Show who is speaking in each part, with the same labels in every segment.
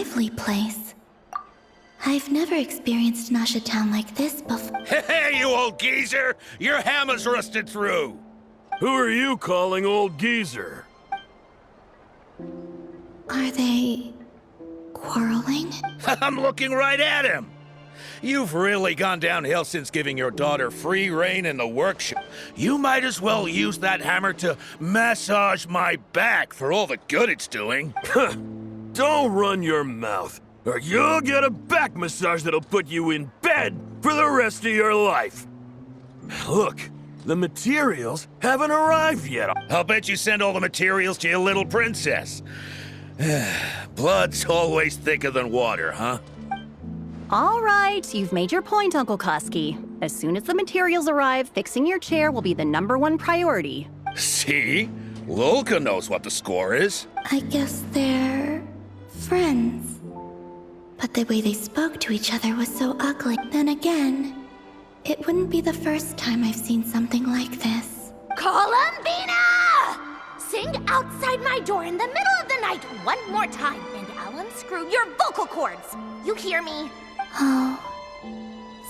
Speaker 1: lively place. I've never experienced Nasha Town like this before.
Speaker 2: Hey, you old geezer! Your hammer's rusted through!
Speaker 3: Who are you calling old geezer?
Speaker 1: Are they quarreling?
Speaker 2: I'm looking right at him! You've really gone downhill since giving your daughter free rein in the workshop. You might as well use that hammer to massage my back for all the good it's doing.
Speaker 3: Don't run your mouth, or you'll get a back massage that'll put you in bed for the rest of your life. Look, the materials haven't arrived yet.
Speaker 2: I'll bet you send all the materials to your little princess. Blood's always thicker than water, huh?
Speaker 4: All right, you've made your point, Uncle Koski. As soon as the materials arrive, fixing your chair will be the #1 priority.
Speaker 2: See? Lolka knows what the score is.
Speaker 1: I guess they're friends. But the way they spoke to each other was so ugly. Then again, it wouldn't be the first time I've seen something like this.
Speaker 5: Columbina! Sing outside my door in the middle of the night one more time, and I'll unscrew your vocal cords. You hear me?
Speaker 1: Oh,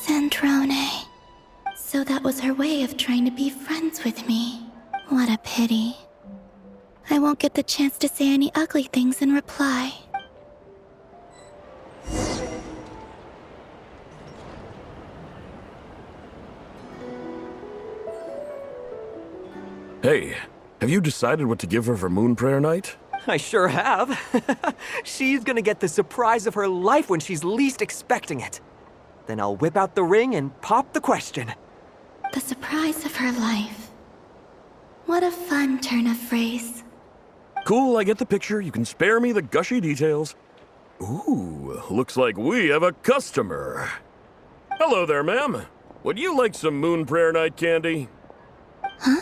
Speaker 1: Zandrone. So that was her way of trying to be friends with me. What a pity. I won't get the chance to say any ugly things in reply.
Speaker 3: Hey, have you decided what to give her for Moon Prayer Night?
Speaker 6: I sure have. She's gonna get the surprise of her life when she's least expecting it. Then I'll whip out the ring and pop the question.
Speaker 1: The surprise of her life. What a fun turn of phrase.
Speaker 3: Cool, I get the picture. You can spare me the gushy details. Ooh, looks like we have a customer. Hello there, ma'am. Would you like some Moon Prayer Night candy?
Speaker 1: Huh?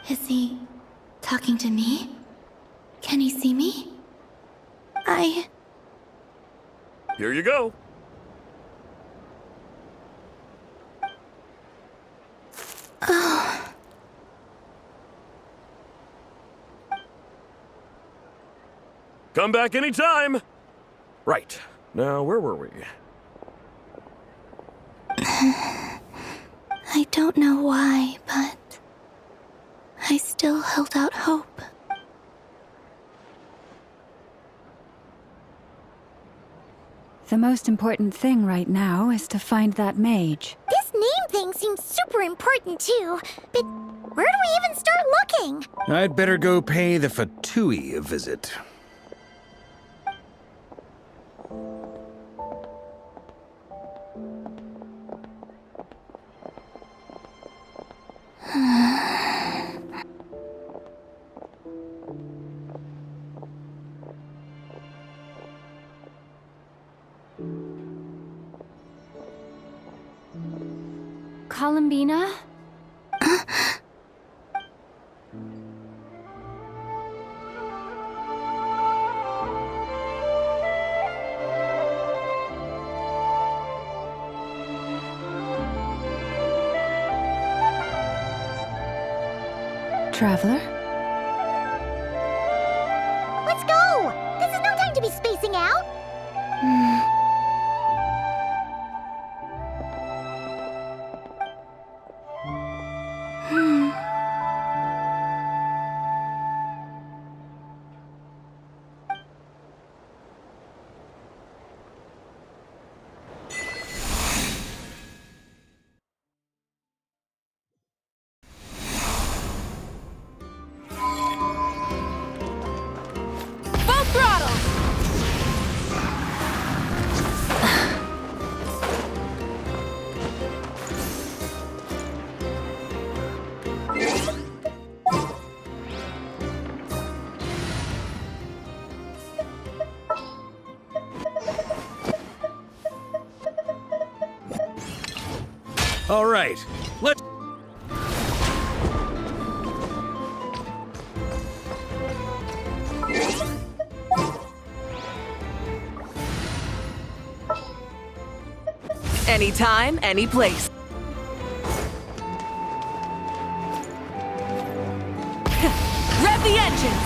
Speaker 1: Is he talking to me? Can he see me?
Speaker 3: Here you go.
Speaker 1: Oh.
Speaker 3: Come back anytime. Right. Now, where were we?
Speaker 1: I don't know why, but I still held out hope.
Speaker 7: The most important thing right now is to find that mage.
Speaker 5: This name thing seems super important too, but where do we even start looking?
Speaker 8: I'd better go pay the Fatui a visit.
Speaker 7: Columbina? Traveler?
Speaker 5: Let's go! This is no time to be spacing out!
Speaker 7: Full throttle!
Speaker 8: All right, let's...
Speaker 6: Anytime, any place.
Speaker 7: Rev the engines!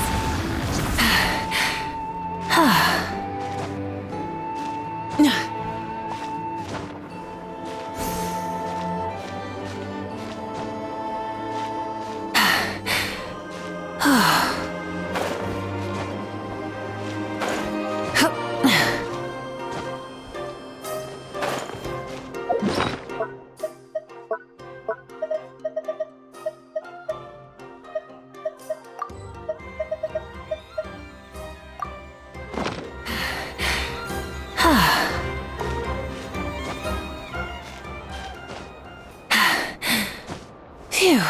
Speaker 7: Phew.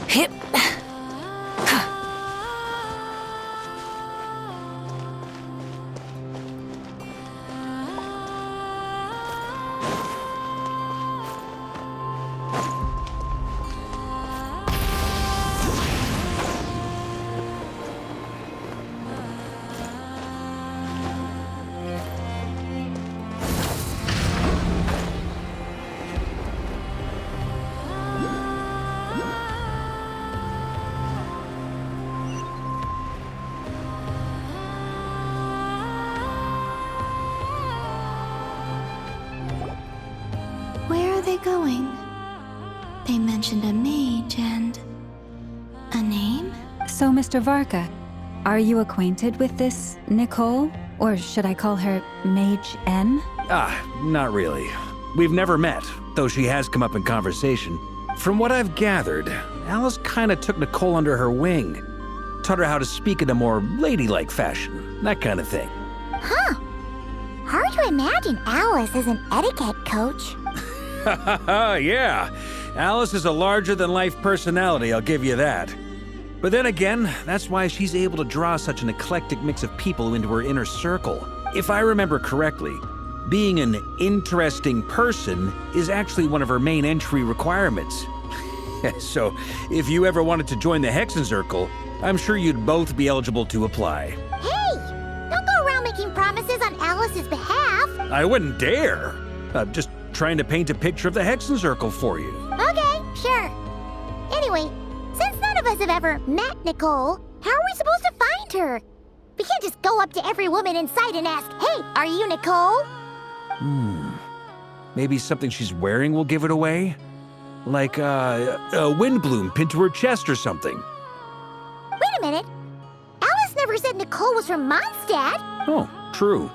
Speaker 7: Hip.
Speaker 1: Where are they going? They mentioned a mage and... a name?
Speaker 7: So, Mr. Varka, are you acquainted with this Nicole? Or should I call her Mage N?
Speaker 8: Not really. We've never met, though she has come up in conversation. From what I've gathered, Alice kinda took Nicole under her wing. Taught her how to speak in a more ladylike fashion, that kind of thing.
Speaker 5: Huh. Hard to imagine Alice as an etiquette coach.
Speaker 8: Yeah, Alice is a larger-than-life personality, I'll give you that. But then again, that's why she's able to draw such an eclectic mix of people into her inner circle. If I remember correctly, being an interesting person is actually one of her main entry requirements. So, if you ever wanted to join the Hexenzirkel, I'm sure you'd both be eligible to apply.
Speaker 5: Hey! Don't go around making promises on Alice's behalf.
Speaker 8: I wouldn't dare. I'm just trying to paint a picture of the Hexenzirkel for you.
Speaker 5: Okay, sure. Anyway, since none of us have ever met Nicole, how are we supposed to find her? We can't just go up to every woman in sight and ask, "Hey, are you Nicole?"
Speaker 8: Maybe something she's wearing will give it away? Like a windbloom pinned to her chest or something.
Speaker 5: Wait a minute. Alice never said Nicole was from Mondstadt.
Speaker 8: Oh, true.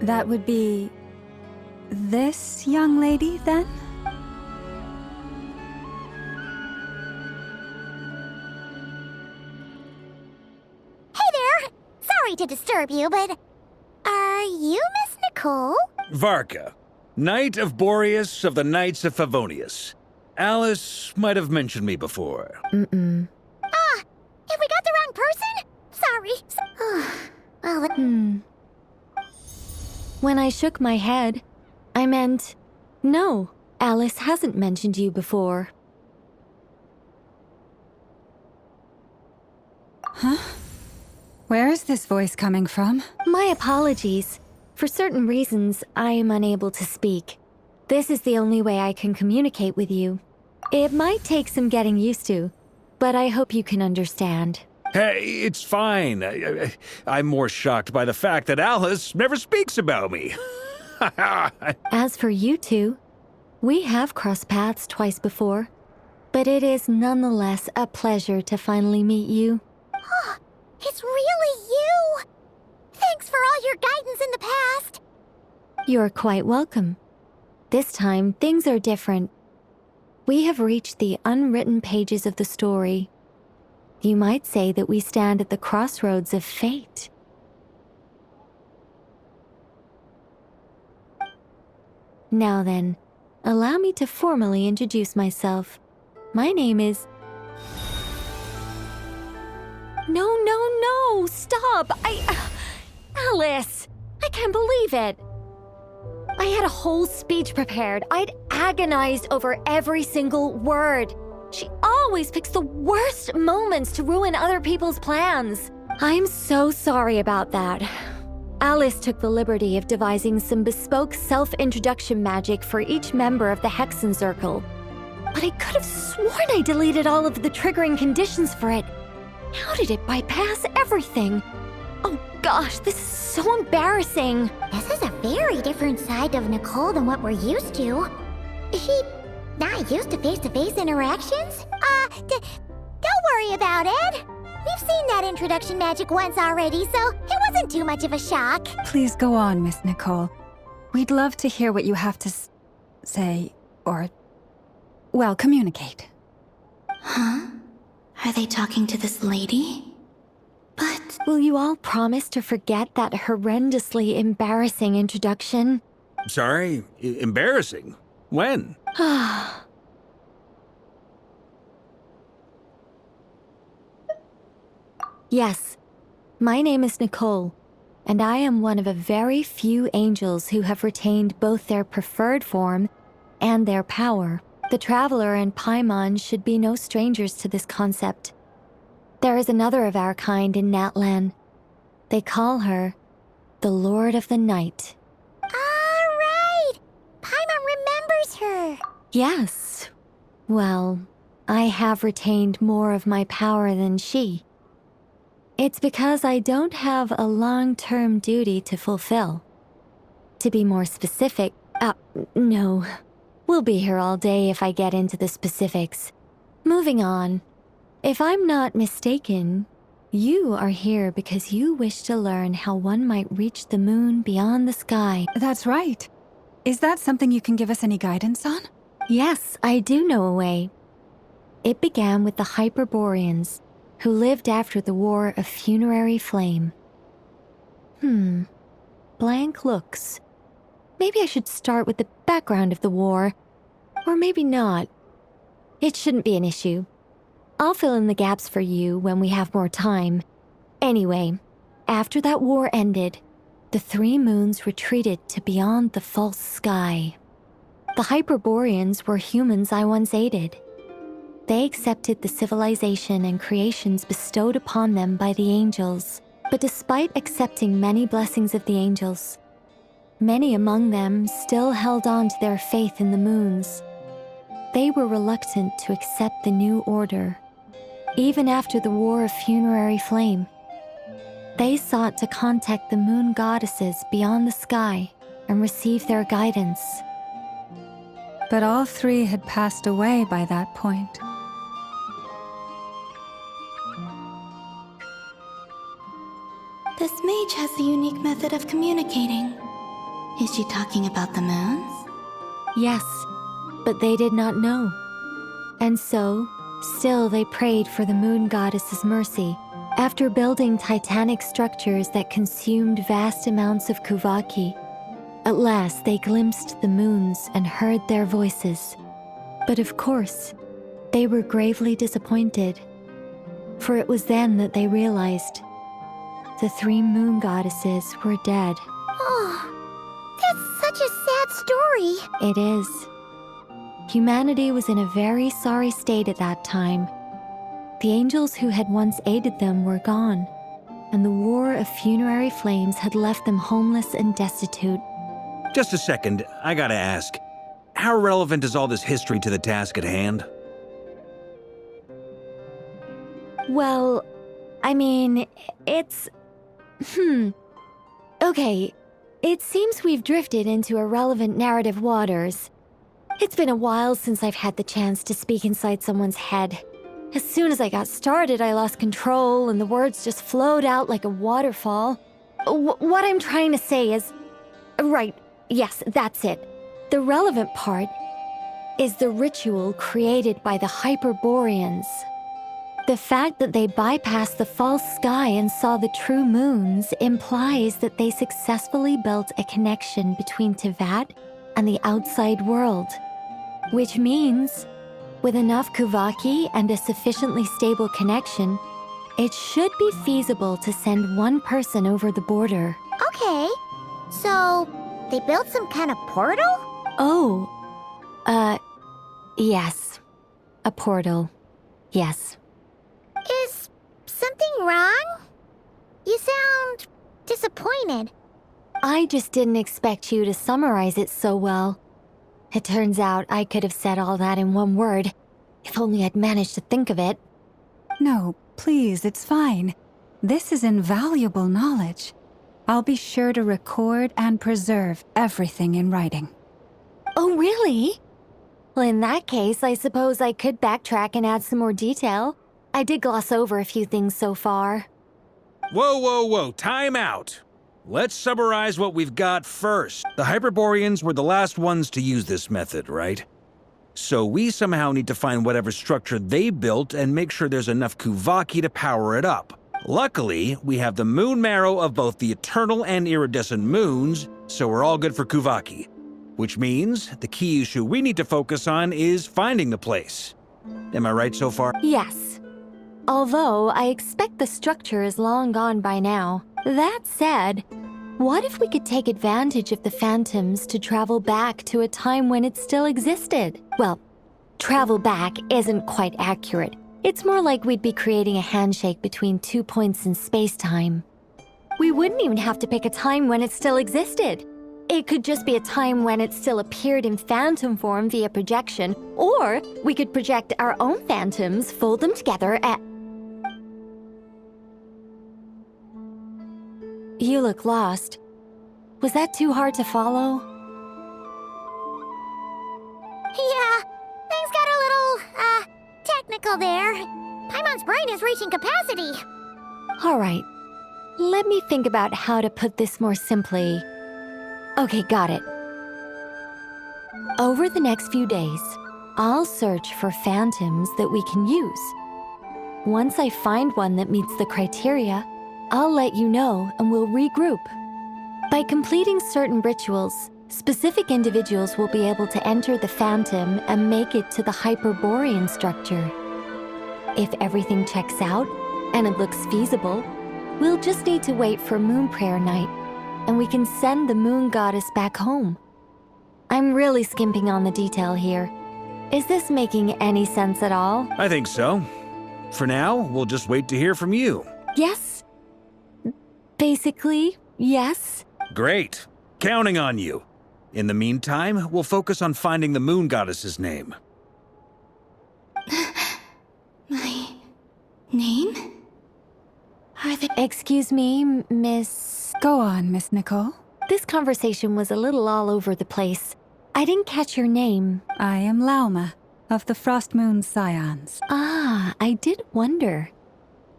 Speaker 7: That would be... this young lady, then?
Speaker 5: Hey there. Sorry to disturb you, but are you Miss Nicole?
Speaker 8: Varka, Knight of Boreas of the Knights of Favonius. Alice might have mentioned me before.
Speaker 5: Have we got the wrong person? Sorry. Well,
Speaker 9: When I shook my head, I meant, no, Alice hasn't mentioned you before.
Speaker 7: Where is this voice coming from?
Speaker 9: My apologies. For certain reasons, I am unable to speak. This is the only way I can communicate with you. It might take some getting used to, but I hope you can understand.
Speaker 8: Hey, it's fine. I'm more shocked by the fact that Alice never speaks about me.
Speaker 9: As for you two, we have crossed paths twice before, but it is nonetheless a pleasure to finally meet you.
Speaker 5: it's really you. Thanks for all your guidance in the past.
Speaker 9: You're quite welcome. This time, things are different. We have reached the unwritten pages of the story. You might say that we stand at the crossroads of fate. Now then, allow me to formally introduce myself. My name is... No, stop! Alice! I can't believe it! I had a whole speech prepared. I'd agonized over every single word. She always picks the worst moments to ruin other people's plans. I'm so sorry about that. Alice took the liberty of devising some bespoke self-introduction magic for each member of the Hexenzirkel. But I could have sworn I deleted all of the triggering conditions for it. How did it bypass everything? Oh, gosh, this is so embarrassing.
Speaker 5: This is a very different side of Nicole than what we're used to. Is she not used to face-to-face interactions? Don't worry about it. We've seen that introduction magic once already, so it wasn't too much of a shock.
Speaker 7: Please go on, Miss Nicole. We'd love to hear what you have to say, or, well, communicate.
Speaker 1: Huh? Are they talking to this lady? But
Speaker 9: Will you all promise to forget that horrendously embarrassing introduction?
Speaker 8: Sorry? Embarrassing? When?
Speaker 9: Yes, my name is Nicole, and I am one of a very few angels who have retained both their preferred form and their power. The Traveler and Paimon should be no strangers to this concept. There is another of our kind in Natlan. They call her the Lord of the Night.
Speaker 5: All right! Paimon remembers her.
Speaker 9: Yes. Well, I have retained more of my power than she. It's because I don't have a long-term duty to fulfill. To be more specific, no. We'll be here all day if I get into the specifics. Moving on. If I'm not mistaken, you are here because you wish to learn how one might reach the moon beyond the sky.
Speaker 7: That's right. Is that something you can give us any guidance on?
Speaker 9: Yes, I do know a way. It began with the Hyperboreans, who lived after the War of Funerary Flame. Blank looks. Maybe I should start with the background of the war. Or maybe not. It shouldn't be an issue. I'll fill in the gaps for you when we have more time. Anyway, after that war ended, the three moons retreated to beyond the false sky. The Hyperboreans were humans I once aided. They accepted the civilization and creations bestowed upon them by the angels. But despite accepting many blessings of the angels, many among them still held on to their faith in the moons. They were reluctant to accept the new order. Even after the War of Funerary Flame, they sought to contact the moon goddesses beyond the sky and receive their guidance.
Speaker 7: But all three had passed away by that point.
Speaker 1: this mage has a unique method of communicating. Is she talking about the moons?
Speaker 9: Yes, but they did not know. And so, still they prayed for the moon goddess's mercy. After building titanic structures that consumed vast amounts of Kuvaki, at last they glimpsed the moons and heard their voices. But of course, they were gravely disappointed, for it was then that they realized the three moon goddesses were dead.
Speaker 5: Oh, that's such a sad story.
Speaker 9: It is. Humanity was in a very sorry state at that time. The angels who had once aided them were gone, and the War of Funerary Flames had left them homeless and destitute.
Speaker 8: Just a second, I gotta ask. How relevant is all this history to the task at hand?
Speaker 9: Well, I mean, it's... Okay, it seems we've drifted into irrelevant narrative waters. It's been a while since I've had the chance to speak inside someone's head. As soon as I got started, I lost control and the words just flowed out like a waterfall. What I'm trying to say is... Right, yes, that's it. The relevant part is the ritual created by the Hyperboreans. The fact that they bypassed the false sky and saw the true moons implies that they successfully built a connection between Tevat and the outside world. Which means, with enough Kuvaki and a sufficiently stable connection, it should be feasible to send one person over the border.
Speaker 5: Okay, so they built some kind of portal?
Speaker 9: Oh, yes. A portal. Yes.
Speaker 5: Is something wrong? You sound disappointed.
Speaker 9: I just didn't expect you to summarize it so well. It turns out I could have said all that in one word, if only I'd managed to think of it.
Speaker 7: No, please, it's fine. This is invaluable knowledge. I'll be sure to record and preserve everything in writing.
Speaker 9: Oh, really? Well, in that case, I suppose I could backtrack and add some more detail. I did gloss over a few things so far.
Speaker 8: Whoa, whoa, whoa, time out. Let's summarize what we've got first. The Hyperboreans were the last ones to use this method, right? So we somehow need to find whatever structure they built and make sure there's enough Kuvaki to power it up. Luckily, we have the moon marrow of both the eternal and iridescent moons, so we're all good for Kuvaki. Which means the key issue we need to focus on is finding the place. Am I right so far?
Speaker 9: Yes. Although I expect the structure is long gone by now. That said, what if we could take advantage of the phantoms to travel back to a time when it still existed? Well, travel back isn't quite accurate. It's more like we'd be creating a handshake between 2 points in space-time. We wouldn't even have to pick a time when it still existed. It could just be a time when it still appeared in phantom form via projection, or we could project our own phantoms, fold them together, You look lost. Was that too hard to follow?
Speaker 5: Yeah, things got a little, technical there. Paimon's brain is reaching capacity.
Speaker 9: All right. Let me think about how to put this more simply. Okay, got it. Over the next few days, I'll search for phantoms that we can use. Once I find one that meets the criteria, I'll let you know and we'll regroup. By completing certain rituals, specific individuals will be able to enter the phantom and make it to the Hyperborean structure. If everything checks out and it looks feasible, we'll just need to wait for Moon Prayer Night, and we can send the Moon Goddess back home. I'm really skimping on the detail here. Is this making any sense at all?
Speaker 8: I think so. For now, we'll just wait to hear from you.
Speaker 9: Yes. Basically, yes.
Speaker 8: Great. Counting on you. In the meantime, we'll focus on finding the Moon Goddess's name.
Speaker 1: My name? Are they...
Speaker 9: Excuse me, Miss...
Speaker 7: Go on, Miss Nicole.
Speaker 9: This conversation was a little all over the place. I didn't catch your name.
Speaker 7: I am Lauma, of the Frost Moon Scions.
Speaker 9: Ah, I did wonder.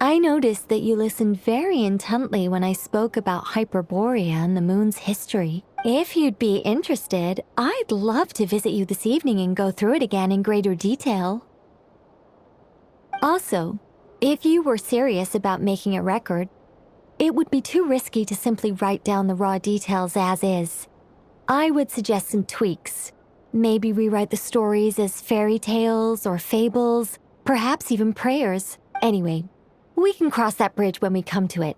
Speaker 9: I noticed that you listened very intently when I spoke about Hyperborea and the moon's history. If you'd be interested, I'd love to visit you this evening and go through it again in greater detail. Also, if you were serious about making a record, it would be too risky to simply write down the raw details as is. I would suggest some tweaks. Maybe rewrite the stories as fairy tales or fables, perhaps even prayers. Anyway, we can cross that bridge when we come to it.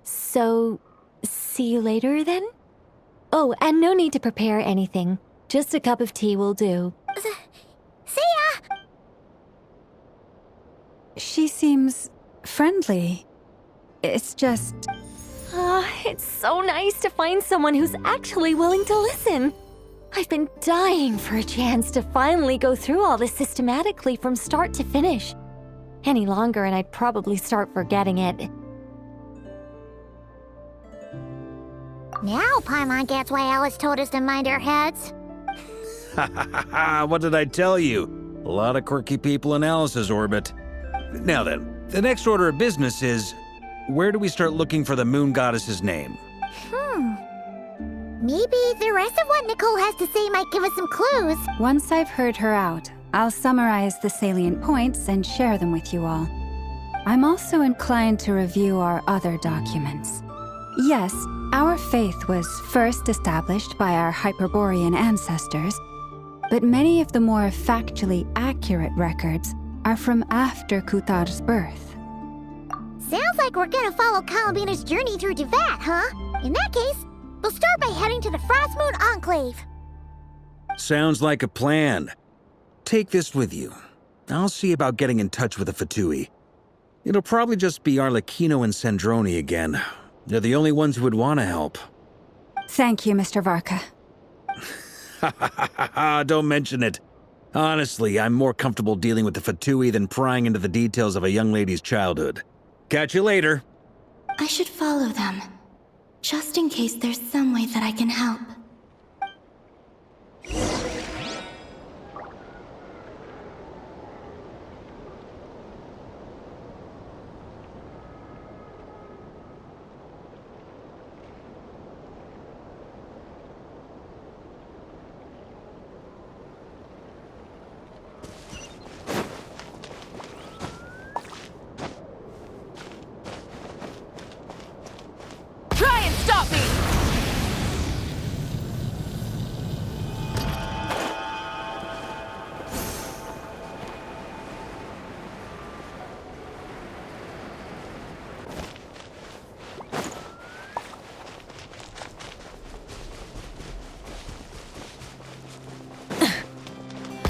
Speaker 9: So, see you later then? Oh, and no need to prepare anything. Just a cup of tea will do.
Speaker 5: See ya!
Speaker 7: She seems friendly. It's just...
Speaker 9: It's so nice to find someone who's actually willing to listen. I've been dying for a chance to finally go through all this systematically from start to finish. Any longer and I'd probably start forgetting it.
Speaker 5: Now Paimon gets why Alice told us to mind our heads.
Speaker 8: What did I tell you? A lot of quirky people in Alice's orbit. Now then, the next order of business is, where do we start looking for the Moon Goddess's name?
Speaker 5: Maybe the rest of what Nicole has to say might give us some clues.
Speaker 7: Once I've heard her out, I'll summarize the salient points and share them with you all. I'm also inclined to review our other documents. Yes, our faith was first established by our Hyperborean ancestors, but many of the more factually accurate records are from after Kuthar's birth.
Speaker 5: Sounds like we're gonna follow Columbina's journey through Duvat, huh? In that case, we'll start by heading to the Frost Moon Enclave.
Speaker 8: Sounds like a plan. Take this with you. I'll see about getting in touch with the Fatui. It'll probably just be Arlecchino and Sandroni again. They're the only ones who would want to help.
Speaker 7: Thank you, Mr. Varka.
Speaker 8: Don't mention it. Honestly, I'm more comfortable dealing with the Fatui than prying into the details of a young lady's childhood. Catch you later.
Speaker 1: I should follow them, just in case there's some way that I can help.
Speaker 9: Try and stop me!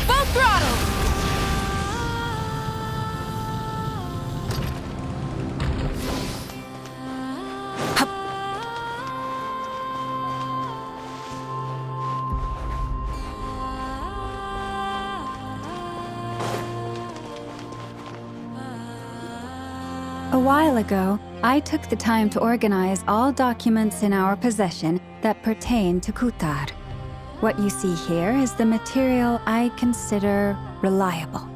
Speaker 9: Full throttle!
Speaker 7: A while ago, I took the time to organize all documents in our possession that pertain to Kutar. What you see here is the material I consider reliable.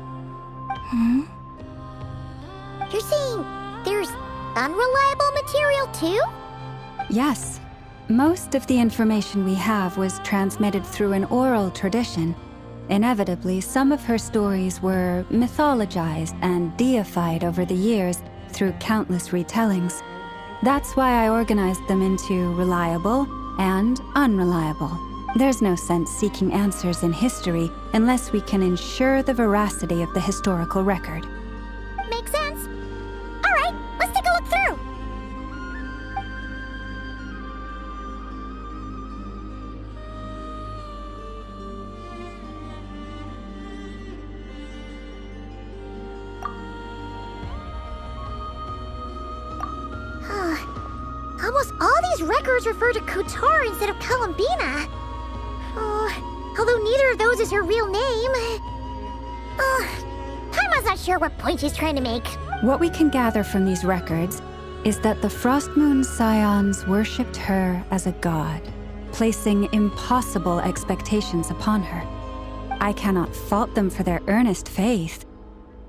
Speaker 5: You're saying there's unreliable material too?
Speaker 7: Yes. Most of the information we have was transmitted through an oral tradition. Inevitably, some of her stories were mythologized and deified over the years through countless retellings. That's why I organized them into reliable and unreliable. There's no sense seeking answers in history unless we can ensure the veracity of the historical record.
Speaker 5: Makes sense. All right, let's take a look through. Almost all these records refer to Kutar instead of Columbina. Although neither of those is her real name. Paimon's not sure what point she's trying to make.
Speaker 7: What we can gather from these records is that the Frostmoon Scions worshipped her as a god, placing impossible expectations upon her. I cannot fault them for their earnest faith,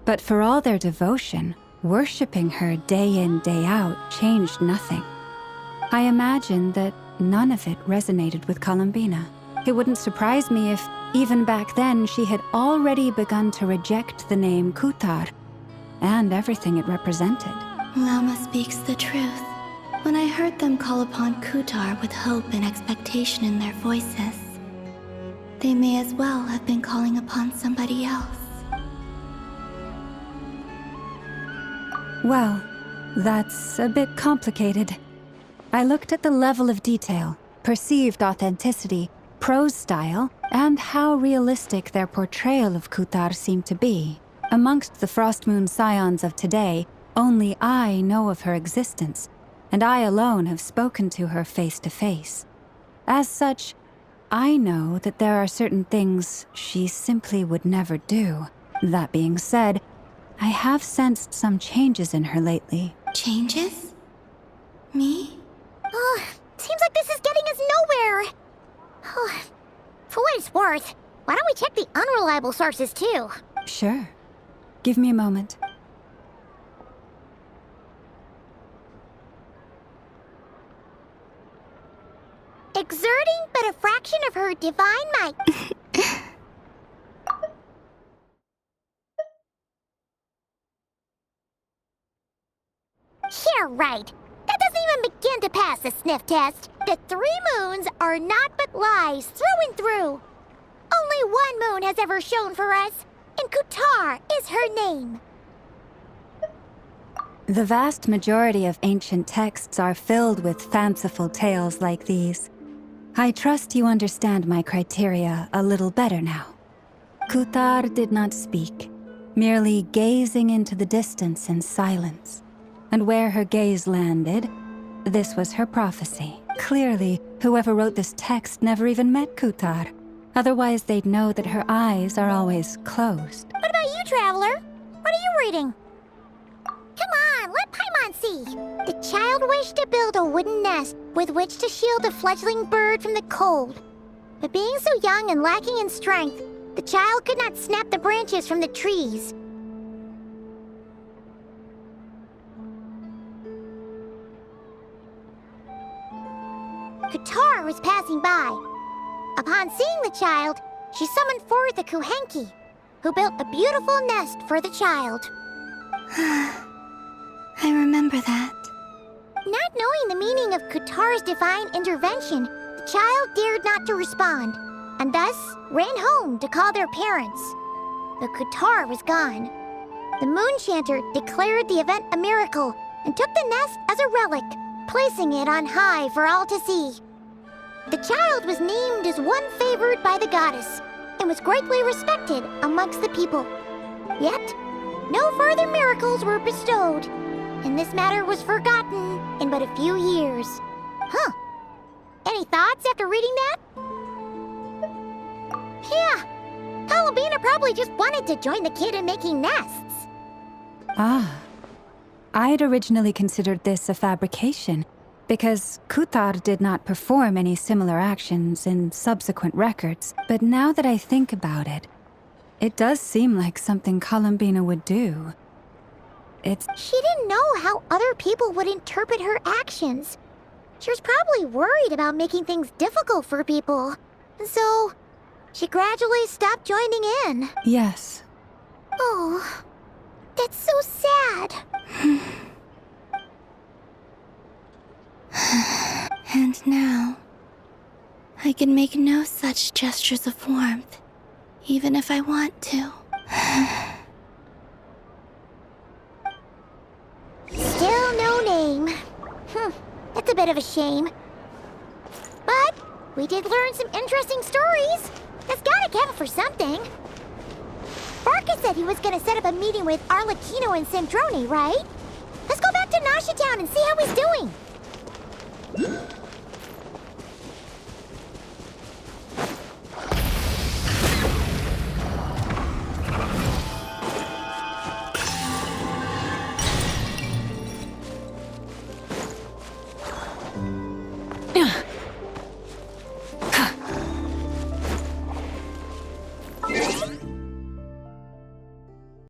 Speaker 7: but for all their devotion, worshipping her day in, day out changed nothing. I imagine that none of it resonated with Columbina. It wouldn't surprise me if, even back then, she had already begun to reject the name Kutar and everything it represented.
Speaker 1: Lama speaks the truth. When I heard them call upon Kutar with hope and expectation in their voices, they may as well have been calling upon somebody else.
Speaker 7: Well, that's a bit complicated. I looked at the level of detail, perceived authenticity, prose style, and how realistic their portrayal of Kutar seemed to be. Amongst the Frostmoon Scions of today, only I know of her existence, and I alone have spoken to her face to face. As such, I know that there are certain things she simply would never do. That being said, I have sensed some changes in her lately.
Speaker 1: Changes? Me?
Speaker 5: Seems like this is getting us nowhere. For what it's worth, why don't we check the unreliable sources too?
Speaker 7: Sure. Give me a moment.
Speaker 5: Exerting but a fraction of her divine might. Yeah, right. That doesn't even begin to pass the sniff test. The 3 moons are not but lies through and through. Only one moon has ever shone for us, and Kutar is her name.
Speaker 7: The vast majority of ancient texts are filled with fanciful tales like these. I trust you understand my criteria a little better now. Kutar did not speak, merely gazing into the distance in silence. And where her gaze landed, this was her prophecy. Clearly, whoever wrote this text never even met Kutar. Otherwise, they'd know that her eyes are always closed.
Speaker 5: What about you, Traveler? What are you reading? Come on, let Paimon Ponzi! The child wished to build a wooden nest with which to shield a fledgling bird from the cold. But being so young and lacking in strength, the child could not snap the branches from the trees. Katar was passing by. Upon seeing the child, she summoned forth a Kuhenki, who built a beautiful nest for the child.
Speaker 1: I remember that.
Speaker 5: Not knowing the meaning of Katar's divine intervention, the child dared not to respond, and thus ran home to call their parents. But Katar was gone. The moon chanter declared the event a miracle and took the nest as a relic, placing it on high for all to see. The child was named as one favored by the goddess and was greatly respected amongst the people. Yet, no further miracles were bestowed, and this matter was forgotten in but a few years. Huh. Any thoughts after reading that? Yeah. Halabina probably just wanted to join the kid in making nests.
Speaker 7: Ah. I'd originally considered this a fabrication, because Kutar did not perform any similar actions in subsequent records. But now that I think about it, it does seem like something Columbina would do.
Speaker 5: She didn't know how other people would interpret her actions. She was probably worried about making things difficult for people. So, she gradually stopped joining in.
Speaker 7: Yes.
Speaker 5: Oh, that's so sad.
Speaker 1: And now, I can make no such gestures of warmth, even if I want to.
Speaker 5: Still no name. That's a bit of a shame. But we did learn some interesting stories. That's gotta count for something. Barca said he was gonna set up a meeting with Arlecchino and Sandrone, right? Let's go back to Nasha Town and see how he's doing.